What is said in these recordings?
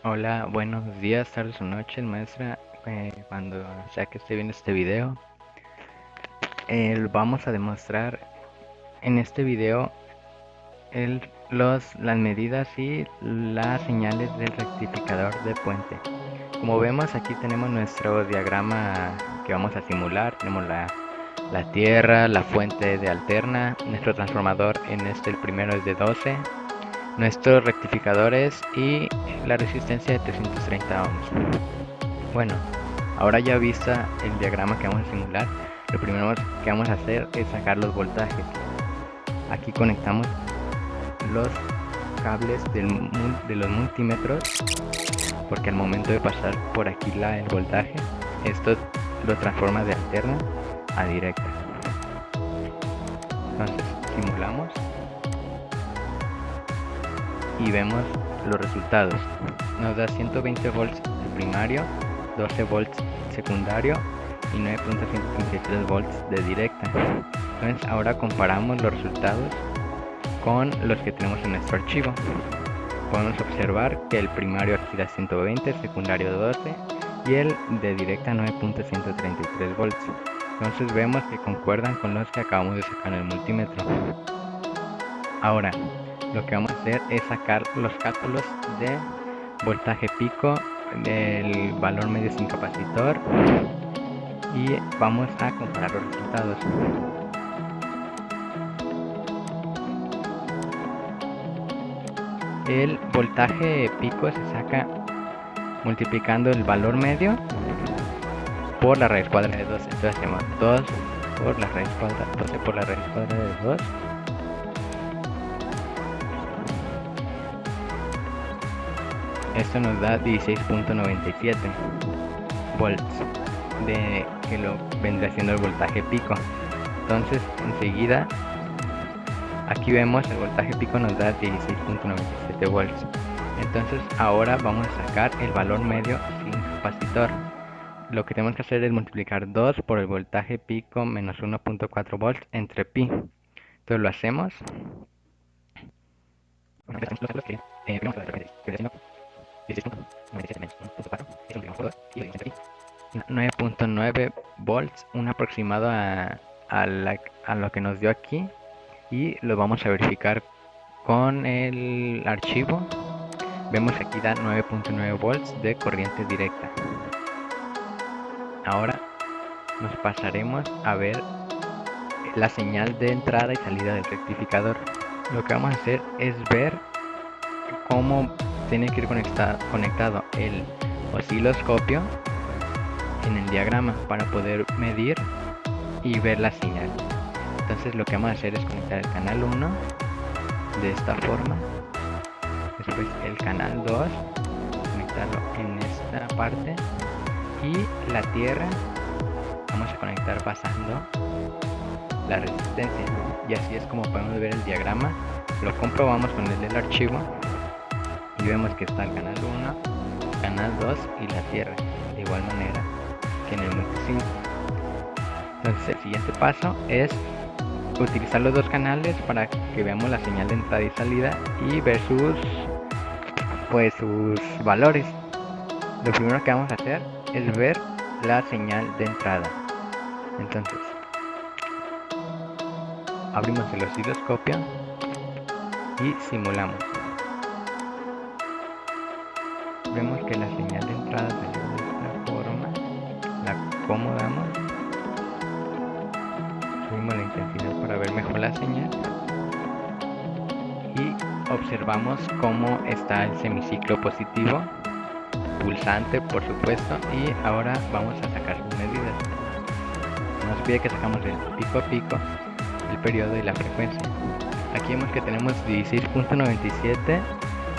Hola, buenos días, tardes o noches, maestra. Cuando sea que esté viendo este video, vamos a demostrar en este video las medidas y las señales del rectificador de puente. Como vemos, aquí tenemos nuestro diagrama que vamos a simular. Tenemos la tierra, la fuente de alterna, nuestro transformador en el primero es de 12, nuestros rectificadores y la resistencia de 330 ohms. Bueno, ahora ya vista el diagrama que vamos a simular, lo primero que vamos a hacer es sacar los voltajes. Aquí conectamos los cables de los multímetros, porque al momento de pasar por aquí el voltaje, esto lo transforma de alterna a directa. Entonces simulamos y vemos los resultados. Nos da 120 volts el primario, 12 volts secundario y 9.133 volts de directa. Entonces ahora comparamos los resultados con los que tenemos en nuestro archivo. Podemos observar que el primario aquí da 120, el secundario 12 y el de directa 9.133 volts. Entonces vemos que concuerdan con los que acabamos de sacar en el multímetro. Ahora lo que vamos a hacer es sacar los cálculos de voltaje pico, del valor medio sin capacitor, y vamos a comparar los resultados. El voltaje pico se saca multiplicando el valor medio por la raíz cuadrada de 12. Entonces hacemos 2 por la raíz cuadrada, 12 por la raíz cuadrada de 2. Esto nos da 16.97 volts, que lo vendrá siendo el voltaje pico. Entonces enseguida aquí vemos el voltaje pico nos da 16.97 volts. Entonces ahora vamos a sacar el valor medio sin capacitor. Lo que tenemos que hacer es multiplicar 2 por el voltaje pico menos 1.4 volts entre pi. Entonces lo hacemos. 9.9 volts, un aproximado a lo que nos dio aquí, y lo vamos a verificar con el archivo. Vemos que aquí da 9.9 volts de corriente directa. Ahora nos pasaremos a ver la señal de entrada y salida del rectificador. Lo que vamos a hacer es ver cómo tiene que ir conectado el osciloscopio en el diagrama para poder medir y ver la señal. Entonces lo que vamos a hacer es conectar el canal 1 de esta forma, después el canal 2, conectarlo en esta parte, y la tierra vamos a conectar pasando la resistencia, y así es como podemos ver el diagrama. Lo comprobamos con el del archivo y vemos que está el canal 1, canal 2 y la tierra, de igual manera que en el multisim. Entonces el siguiente paso es utilizar los dos canales para que veamos la señal de entrada y salida y ver sus valores. Lo primero que vamos a hacer es ver la señal de entrada. Entonces abrimos el osciloscopio y simulamos. Vemos que la señal de entrada salió de esta forma. La acomodamos, subimos la intensidad para ver mejor la señal y observamos cómo está el semiciclo positivo, pulsante por supuesto, y ahora vamos a sacar sus medidas. Nos pide que sacamos el pico a pico, el periodo y la frecuencia. Aquí vemos que tenemos 16.97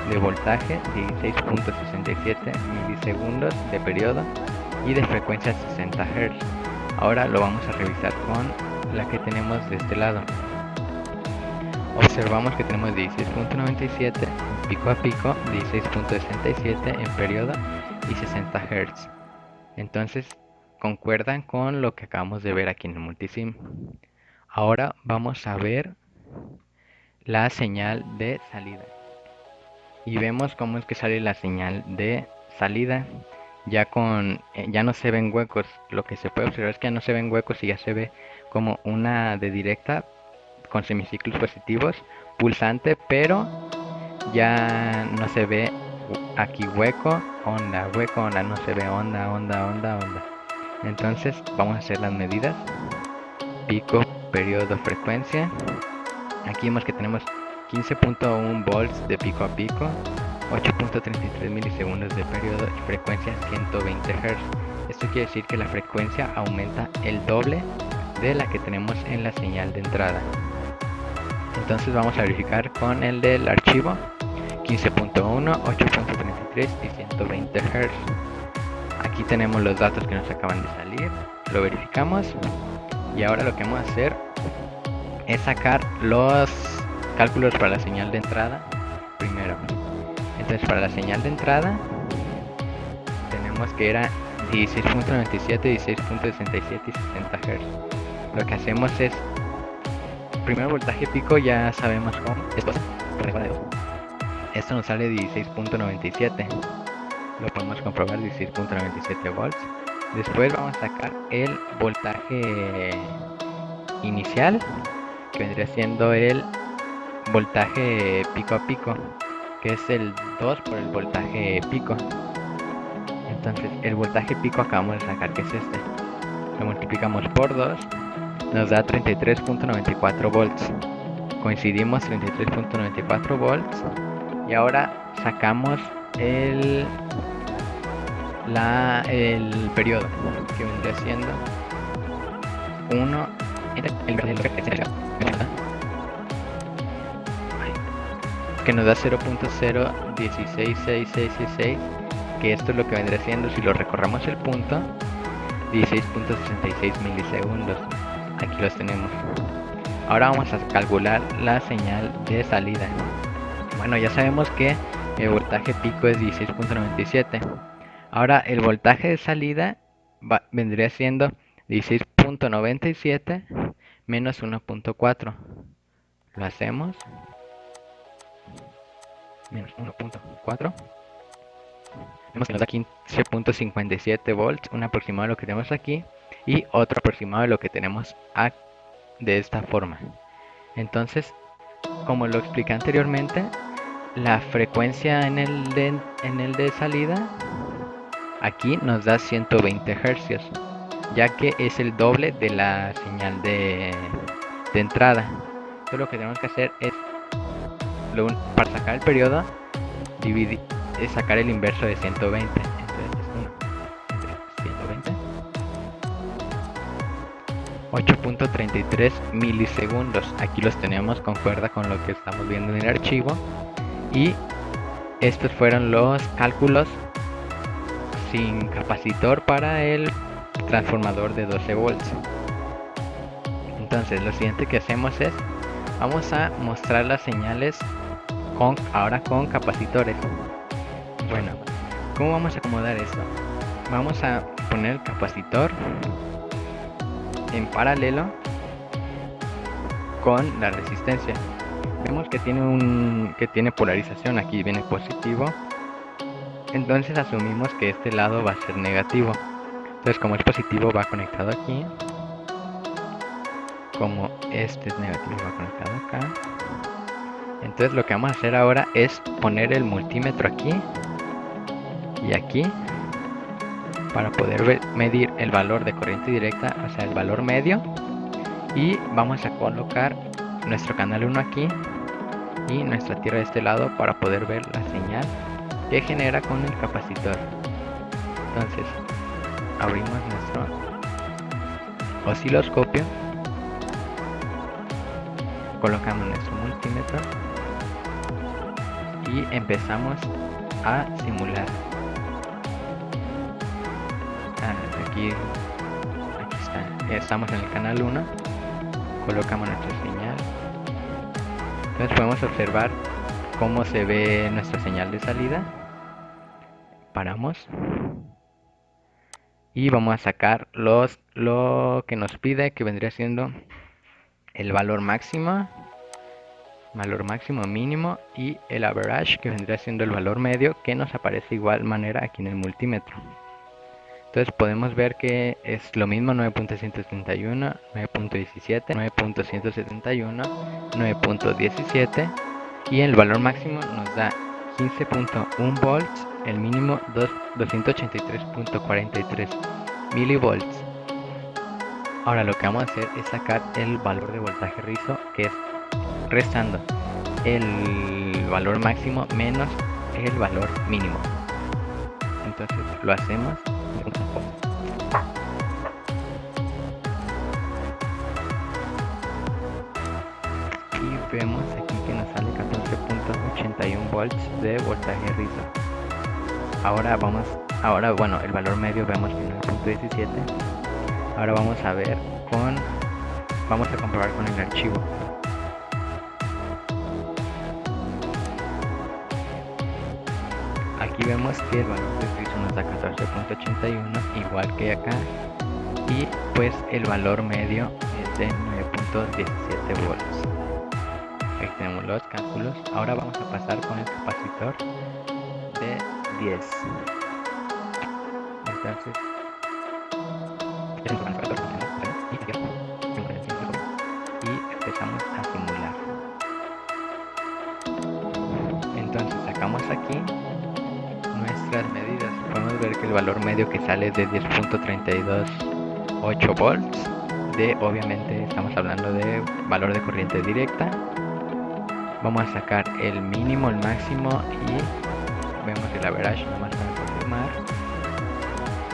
de voltaje, 16.67 milisegundos de periodo y de frecuencia 60 Hz. Ahora lo vamos a revisar con la que tenemos de este lado. Observamos que tenemos 16.97 pico a pico, 16.67 en periodo y 60 Hz. Entonces concuerdan con lo que acabamos de ver aquí en el multisim. Ahora vamos a ver la señal de salida. y vemos cómo es que sale la señal de salida. Ya no se ven huecos. Lo que se puede observar es que ya no se ven huecos y ya se ve como una de directa con semiciclos positivos, pulsante, pero ya no se ve aquí hueco, onda, no se ve onda, onda, onda, onda. Entonces vamos a hacer las medidas: pico, periodo, frecuencia. Aquí vemos que tenemos 15.1 volts de pico a pico, 8.33 milisegundos de periodo y frecuencia 120 Hz. Esto quiere decir que la frecuencia aumenta el doble de la que tenemos en la señal de entrada. Entonces vamos a verificar con el del archivo: 15.1, 8.33 y 120 Hz. Aquí tenemos los datos que nos acaban de salir, lo verificamos y ahora lo que vamos a hacer es sacar los cálculos para la señal de entrada primero. Entonces para la señal de entrada tenemos que era 16.97, 16.67 y 60 Hz. Lo que hacemos es, primero voltaje pico ya sabemos cómo, esto nos sale 16.97, lo podemos comprobar, 16.97 volts. Después vamos a sacar el voltaje inicial, que vendría siendo el voltaje pico a pico, que es el 2 por el voltaje pico. Entonces el voltaje pico acabamos de sacar, que es este. Lo multiplicamos por 2, nos da 33.94 volts. Coincidimos, 33.94 volts. Y ahora sacamos el periodo, que vendría siendo 1, que nos da 0.016666, que esto es lo que vendría siendo, si lo recorremos el punto, 16.66 milisegundos. Aquí los tenemos. Ahora vamos a calcular la señal de salida. Bueno, ya sabemos que el voltaje pico es 16.97. Ahora el voltaje de salida vendría siendo 16.97 menos 1.4. Lo hacemos. Menos 1.4. Vemos que nos da 15.57 volts, un aproximado de lo que tenemos aquí y otro aproximado de lo que tenemos de esta forma. Entonces, como lo expliqué anteriormente, la frecuencia en el de salida aquí nos da 120 Hz, ya que es el doble de la señal de entrada. Entonces lo que tenemos que hacer es, para sacar el periodo, es sacar el inverso de 120. Entonces es 1 entre 120, 8.33 milisegundos. Aquí los tenemos, concuerda con lo que estamos viendo en el archivo. Y estos fueron los cálculos sin capacitor para el transformador de 12 volts. Entonces lo siguiente que hacemos es, vamos a mostrar las señales ahora con capacitores. Bueno, ¿cómo vamos a acomodar esto? Vamos a poner el capacitor en paralelo con la resistencia. Vemos que tiene polarización, aquí viene positivo. Entonces asumimos que este lado va a ser negativo. Entonces como es positivo va conectado aquí. Como este es negativo va conectado acá. Entonces lo que vamos a hacer ahora es poner el multímetro aquí y aquí para poder medir el valor de corriente directa, o sea el valor medio. Y vamos a colocar nuestro canal 1 aquí y nuestra tierra de este lado para poder ver la señal que genera con el capacitor. Entonces abrimos nuestro osciloscopio, colocamos nuestro multímetro y empezamos a simular. Aquí está, estamos en el canal 1, colocamos nuestra señal. Entonces podemos observar cómo se ve nuestra señal de salida. Paramos y vamos a sacar lo que nos pide, que vendría siendo el valor máximo valor máximo, mínimo y el average, que vendría siendo el valor medio, que nos aparece de igual manera aquí en el multímetro. Entonces podemos ver que es lo mismo: 9.171, 9.17, 9.171, 9.17, y el valor máximo nos da 15.1 volts, el mínimo 283.43 milivolts. Ahora lo que vamos a hacer es sacar el valor de voltaje rizo, que es restando el valor máximo menos el valor mínimo. Entonces lo hacemos y vemos aquí que nos sale 14.81 volts de voltaje rizo. Ahora bueno, el valor medio vemos que 9.17. Ahora vamos a comprobar con el archivo. Aquí vemos que el valor de rizo nos da 14.81, igual que acá, y pues el valor medio es de 9.17 volts. Aquí tenemos los cálculos. Ahora vamos a pasar con el capacitor de 10. Entonces y empezamos a simular. Entonces sacamos aquí nuestras medidas. Podemos ver que el valor medio que sale es de 10.328 volts. Obviamente estamos hablando de valor de corriente directa. Vamos a sacar el mínimo, el máximo y vemos el average nomás para confirmar.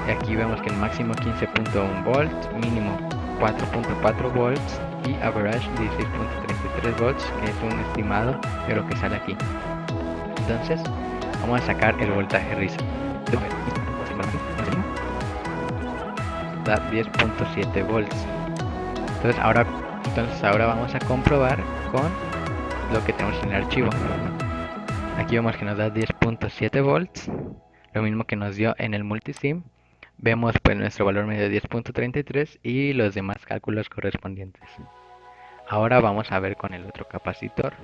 Y aquí vemos que el máximo 15.1 volts, mínimo 4.4 volts y average 16.33 volts, que es un estimado de lo que sale aquí. Entonces vamos a sacar el voltaje rizo. Da 10.7 volts. Entonces ahora vamos a comprobar con lo que tenemos en el archivo. Aquí vemos que nos da 10.7 volts, lo mismo que nos dio en el multisim. Vemos pues nuestro valor medio de 10.33 y los demás cálculos correspondientes. Ahora vamos a ver con el otro capacitor.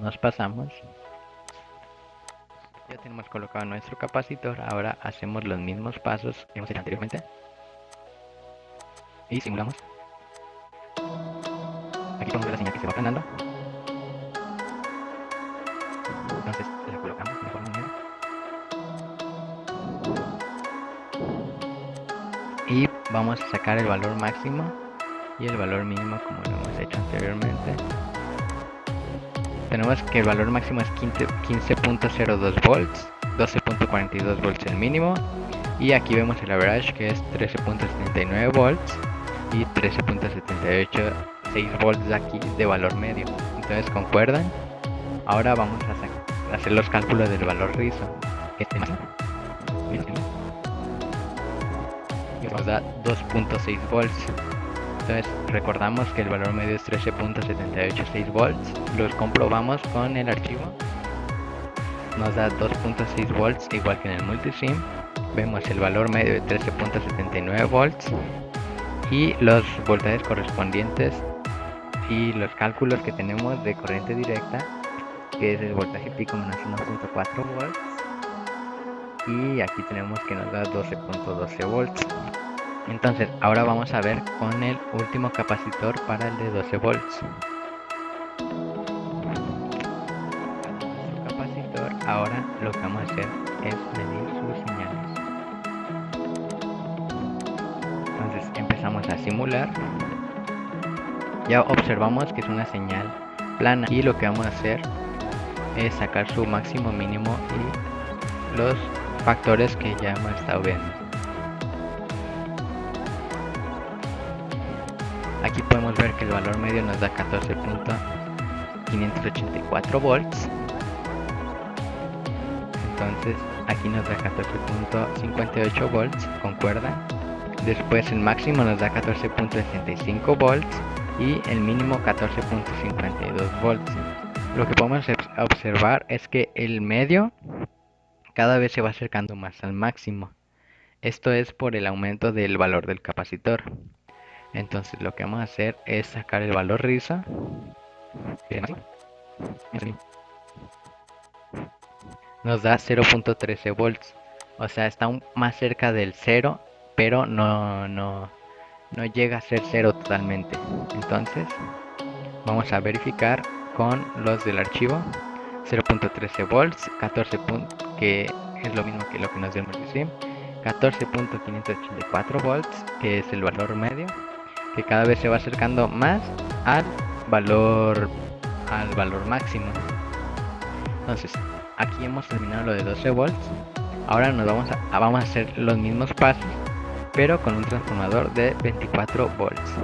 Nos pasamos. Ya tenemos colocado nuestro capacitor. Ahora hacemos los mismos pasos que hemos hecho anteriormente y simulamos. Aquí podemos ver la señal que se va aplanando. Entonces la colocamos de forma manera. Y vamos a sacar el valor máximo y el valor mínimo como lo hemos hecho anteriormente. Tenemos que el valor máximo es 15.02 volts, 12.42 volts el mínimo, y aquí vemos el average, que es 13.79 volts y 13.786 volts aquí de valor medio. Entonces concuerdan. Ahora vamos a hacer los cálculos del valor rizo. Nos da 2.6 volts. Entonces recordamos que el valor medio es 13.786 volts. Los comprobamos con el archivo. Nos da 2.6 volts, igual que en el multisim. Vemos el valor medio de 13.79 volts y los voltajes correspondientes y los cálculos que tenemos de corriente directa, que es el voltaje pico menos 1.4 volts, y aquí tenemos que nos da 12.12 volts. Entonces ahora vamos a ver con el último capacitor para el de 12 volts. Nuestro capacitor, ahora lo que vamos a hacer es medir sus señales. Entonces empezamos a simular. Ya observamos que es una señal plana y lo que vamos a hacer es sacar su máximo, mínimo y los factores que ya hemos estado viendo. Aquí podemos ver que el valor medio nos da 14.584 volts. Entonces aquí nos da 14.58 volts, concuerda. Después el máximo nos da 14.65 volts y el mínimo 14.52 volts. Lo que podemos observar es que el medio cada vez se va acercando más al máximo. Esto es por el aumento del valor del capacitor. Entonces lo que vamos a hacer es sacar el valor rizo Nos da 0.13 volts. O sea, está aún más cerca del cero, pero no llega a ser cero totalmente. Entonces, vamos a verificar con los del archivo. 0.13 volts, 14 que es lo mismo que lo que nos dio el multisim. 14.584 volts, que es el valor medio, que cada vez se va acercando más al valor máximo. Entonces, aquí hemos terminado lo de 12 volts. Ahora vamos a hacer los mismos pasos, pero con un transformador de 24 volts.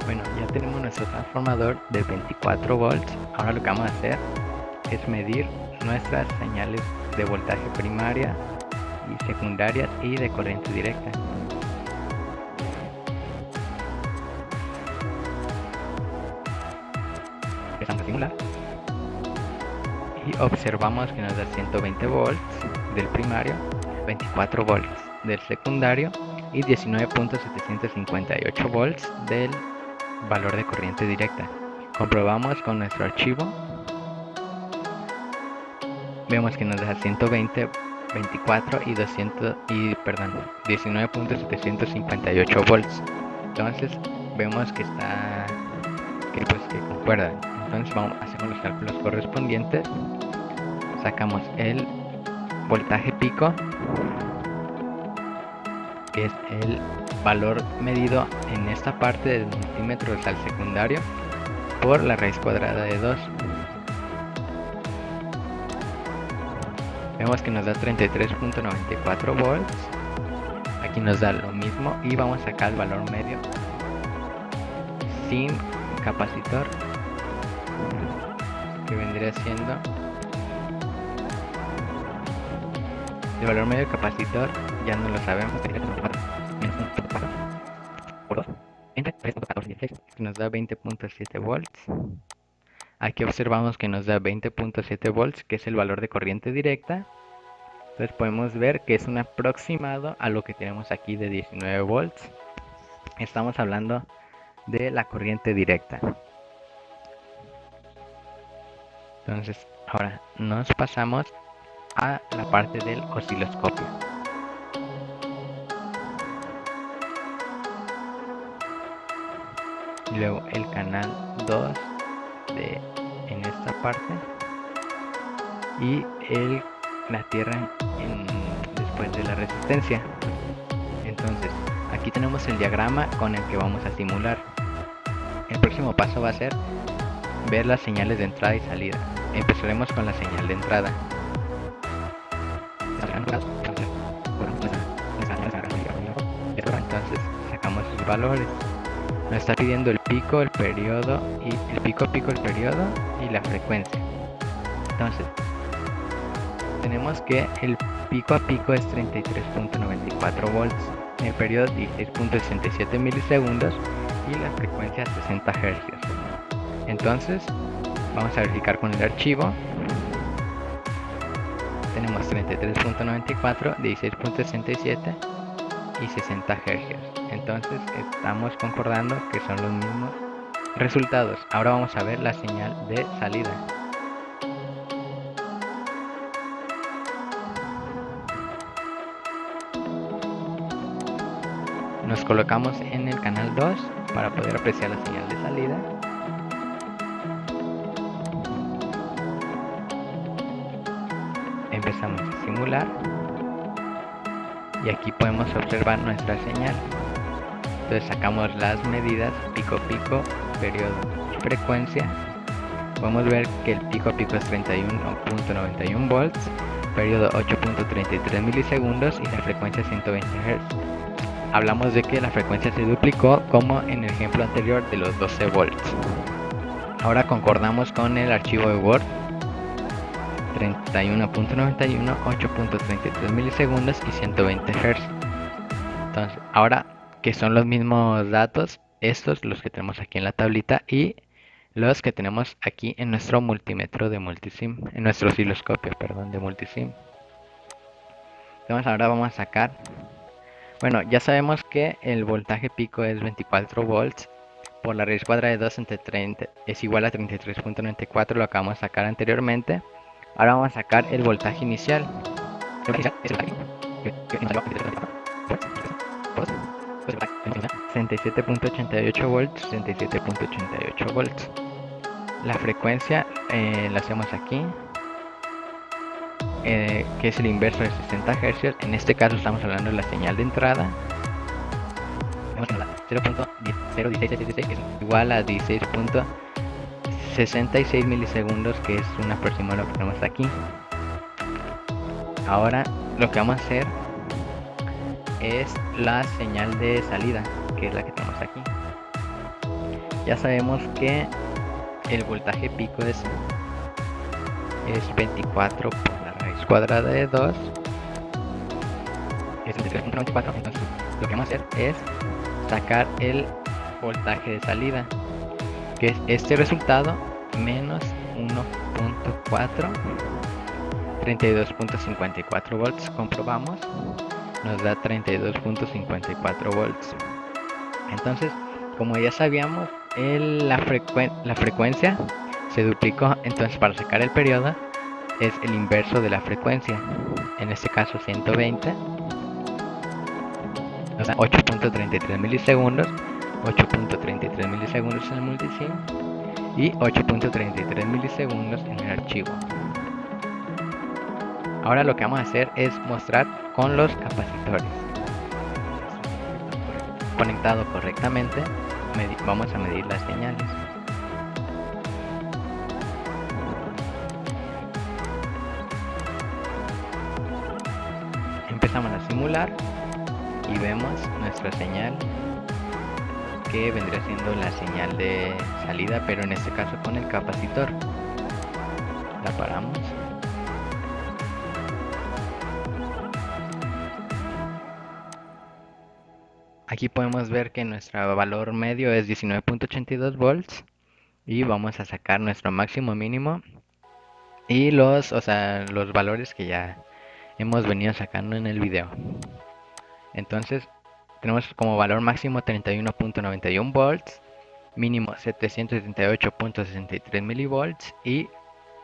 Bueno, ya tenemos nuestro transformador de 24 volts. Ahora lo que vamos a hacer es medir nuestras señales de voltaje primaria y secundarias y de corriente directa. Empezamos a simular y observamos que nos da 120 volts del primario, 24 volts del secundario y 19.758 volts del valor de corriente directa. Comprobamos con nuestro archivo, vemos que nos da 120, 24 y 19.758 volts. Entonces vemos que que concuerda. Entonces hacemos los cálculos correspondientes, sacamos el voltaje pico, que es el valor medido en esta parte del multímetro al secundario, por la raíz cuadrada de 2. Vemos que nos da 33.94 volts. Aquí nos da lo mismo y vamos a sacar el valor medio sin capacitor, que vendría siendo el valor medio de capacitor. Ya no lo sabemos, entre 3.14 y 16, que nos da 20.7 volts. Aquí observamos que nos da 20.7 volts, que es el valor de corriente directa. Entonces podemos ver que es un aproximado a lo que tenemos aquí de 19 volts. Estamos hablando de la corriente directa. Entonces ahora nos pasamos a la parte del osciloscopio. Y luego el canal 2 en esta parte y la tierra después de la resistencia. Entonces aquí tenemos el diagrama con el que vamos a simular. El próximo paso va a ser ver las señales de entrada y salida. Empezaremos con la señal de entrada. Entonces sacamos sus valores. Nos está pidiendo el pico, el periodo y el pico, el periodo y la frecuencia. Entonces tenemos que el pico a pico es 33.94 volts, el periodo 16.67 milisegundos y la frecuencia 60 Hz. Entonces vamos a verificar con el archivo. Tenemos 33.94, 16.67 y 60 Hz. Entonces estamos concordando que son los mismos resultados. Ahora vamos a ver la señal de salida. Nos colocamos en el canal 2 para poder apreciar la señal de salida. Empezamos a simular y aquí podemos observar nuestra señal. Entonces sacamos las medidas pico pico, periodo y frecuencia. Podemos ver que el pico a pico es 31.91 volts, periodo 8.33 milisegundos y la frecuencia 120 Hz. Hablamos de que la frecuencia se duplicó como en el ejemplo anterior de los 12 volts. Ahora concordamos con el archivo de Word. 31.91, 8.33 milisegundos y 120 Hz. Entonces, ahora que son los mismos datos, estos los que tenemos aquí en la tablita y los que tenemos aquí en nuestro multímetro de multisim, en nuestro osciloscopio, perdón, de multisim. Entonces ahora vamos a sacar Bueno, ya sabemos que el voltaje pico es 24 volts por la raíz cuadrada de 2 entre 30 es igual a 33.94, lo acabamos de sacar anteriormente. Ahora vamos a sacar el voltaje inicial. El voltaje inicial es el voltaje 67.88 volts, 67.88 volts. La frecuencia la hacemos aquí, que es el inverso de 60 Hz. En este caso estamos hablando de la señal de entrada. 0.01666 que es igual a 16.66 milisegundos, que es un aproximado lo que tenemos aquí. Ahora lo que vamos a hacer es la señal de salida, que es la que tenemos aquí. Ya sabemos que el voltaje pico es 24 por la raíz cuadrada de 2, es 33.94. Entonces lo que vamos a hacer es sacar el voltaje de salida, que es este resultado menos 1.4, 32.54 volts. Comprobamos, nos da 32.54 volts. Entonces, como ya sabíamos, la frecuencia se duplicó. Entonces, para sacar el periodo es el inverso de la frecuencia, en este caso 120, o sea 8.33 milisegundos, 8.33 milisegundos en el multisim y 8.33 milisegundos en el archivo. Ahora lo que vamos a hacer es mostrar con los capacitores conectado correctamente. Vamos a medir las señales. Empezamos a simular y vemos nuestra señal, que vendría siendo la señal de salida, pero en este caso con el capacitor. La paramos. Aquí podemos ver que nuestro valor medio es 19.82 volts y vamos a sacar nuestro máximo mínimo y los valores que ya hemos venido sacando en el video. Entonces tenemos como valor máximo 31.91 volts, mínimo 778.63 milivolts, y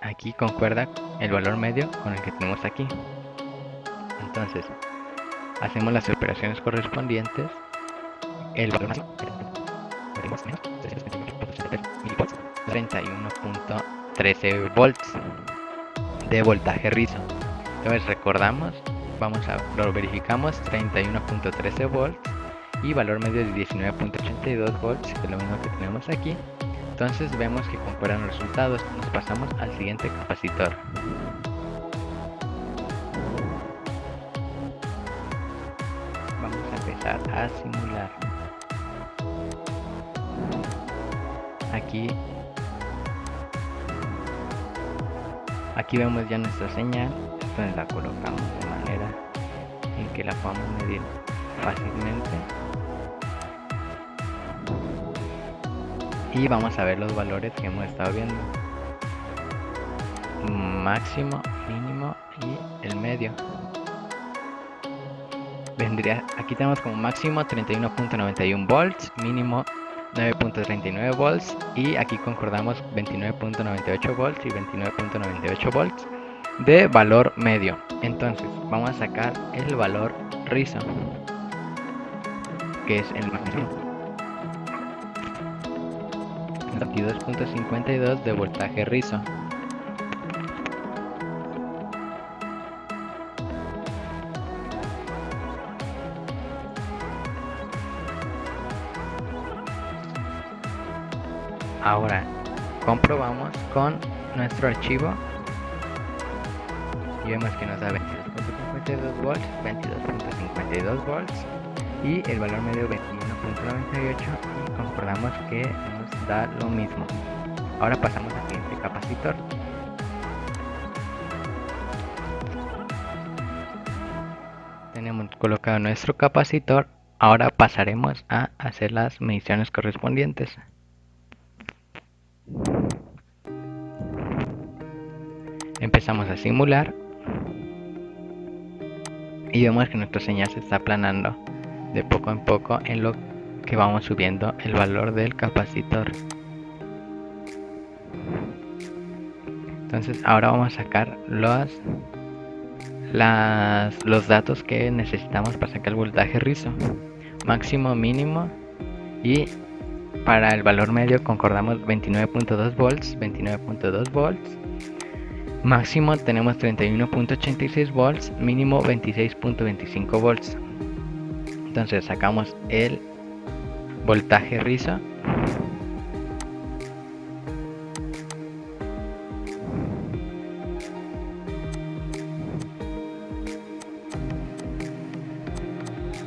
aquí concuerda el valor medio con el que tenemos aquí. Entonces hacemos las operaciones correspondientes. El valor máximo 31.13 volts de voltaje rizo. Entonces recordamos, lo verificamos, 31.13 volts y valor medio de 19.82 volts, que es lo mismo que tenemos aquí. Entonces vemos que concuerdan los resultados. Nos pasamos al siguiente capacitor. Vamos a empezar a simular. Aquí vemos ya nuestra señal. Entonces la colocamos de manera en que la podamos medir fácilmente. Y vamos a ver los valores que hemos estado viendo: máximo, mínimo y el medio. Aquí tenemos como máximo 31.91 volts, mínimo 9.39 volts, y aquí concordamos 29.98 volts y 29.98 volts de valor medio. Entonces vamos a sacar el valor rizo, que es el máximo, 22.52 de voltaje rizo. Ahora comprobamos con nuestro archivo y vemos que nos da 22.52 volts, 22.52 volts y el valor medio 21.98, y concordamos que nos da lo mismo. Ahora pasamos al siguiente capacitor. Tenemos colocado nuestro capacitor. Ahora pasaremos a hacer las mediciones correspondientes. Empezamos a simular y vemos que nuestra señal se está aplanando de poco en poco en lo que vamos subiendo el valor del capacitor. Entonces ahora vamos a sacar los datos que necesitamos para sacar el voltaje rizo, máximo, mínimo, y para el valor medio concordamos 29.2 volts, 29.2 volts. Máximo tenemos 31.86 volts, mínimo 26.25 volts. Entonces sacamos el voltaje rizo.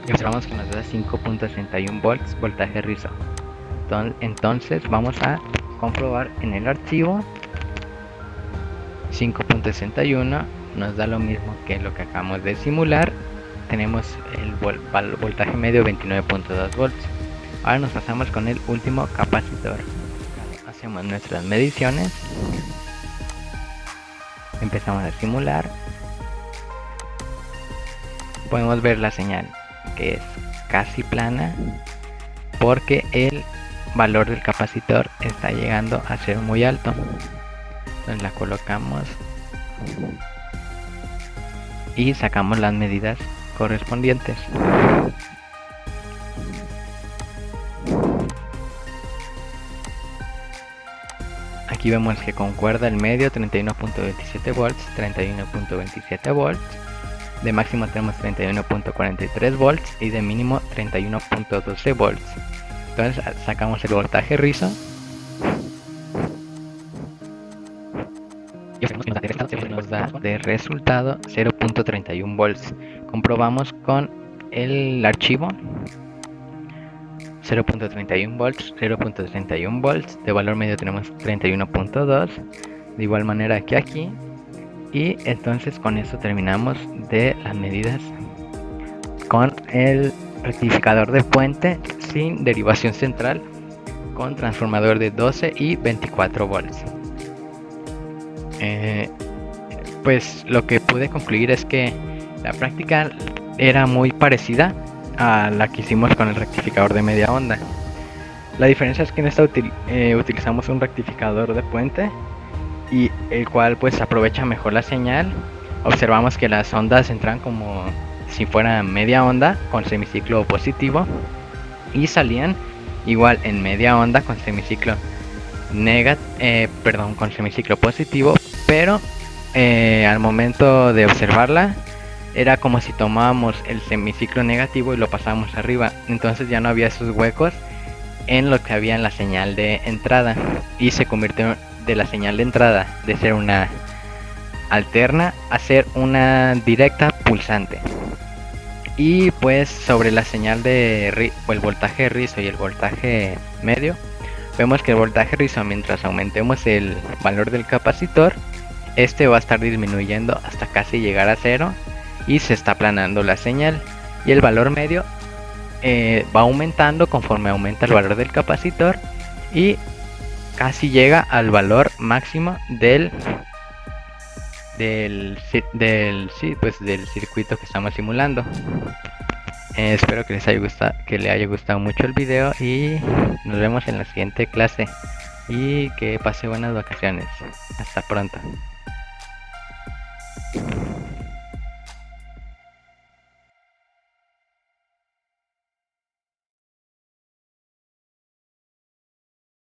Y observamos que nos da 5.61 volts voltaje rizo. Entonces vamos a comprobar en el archivo. 5.61 nos da lo mismo que lo que acabamos de simular. Tenemos el voltaje medio 29.2 volts. Ahora nos pasamos con el último capacitor. Hacemos nuestras mediciones. Empezamos a simular. Podemos ver la señal, que es casi plana, porque el valor del capacitor está llegando a ser muy alto. Entonces la colocamos y sacamos las medidas correspondientes. Aquí vemos que concuerda el medio 31.27 volts, 31.27 volts. De máximo tenemos 31.43 volts y de mínimo 31.12 volts. Entonces sacamos el voltaje rizo y nos da de resultado 0.31 volts. Comprobamos con el archivo. 0.31 volts, 0.31 volts, de valor medio tenemos 31.2, de igual manera que aquí. Y entonces con eso terminamos de las medidas con el rectificador de puente sin derivación central, con transformador de 12 y 24 volts. Pues lo que pude concluir es que la práctica era muy parecida a la que hicimos con el rectificador de media onda. La diferencia es que en esta utilizamos un rectificador de puente, y el cual pues aprovecha mejor la señal. Observamos que las ondas entran como si fuera media onda con semiciclo positivo y salían igual en media onda con semiciclo con semiciclo positivo, pero al momento de observarla era como si tomábamos el semiciclo negativo y lo pasábamos arriba. Entonces ya no había esos huecos en lo que había en la señal de entrada, y se convirtió de la señal de entrada de ser una alterna a ser una directa pulsante. Y pues sobre la señal de el voltaje rizo y el voltaje medio, vemos que el voltaje rizo, mientras aumentemos el valor del capacitor, este va a estar disminuyendo hasta casi llegar a cero y se está aplanando la señal. Y el valor medio va aumentando conforme aumenta el valor del capacitor y casi llega al valor máximo del circuito que estamos simulando. Espero que le haya gustado mucho el video, y nos vemos en la siguiente clase, y que pase buenas vacaciones. Hasta pronto.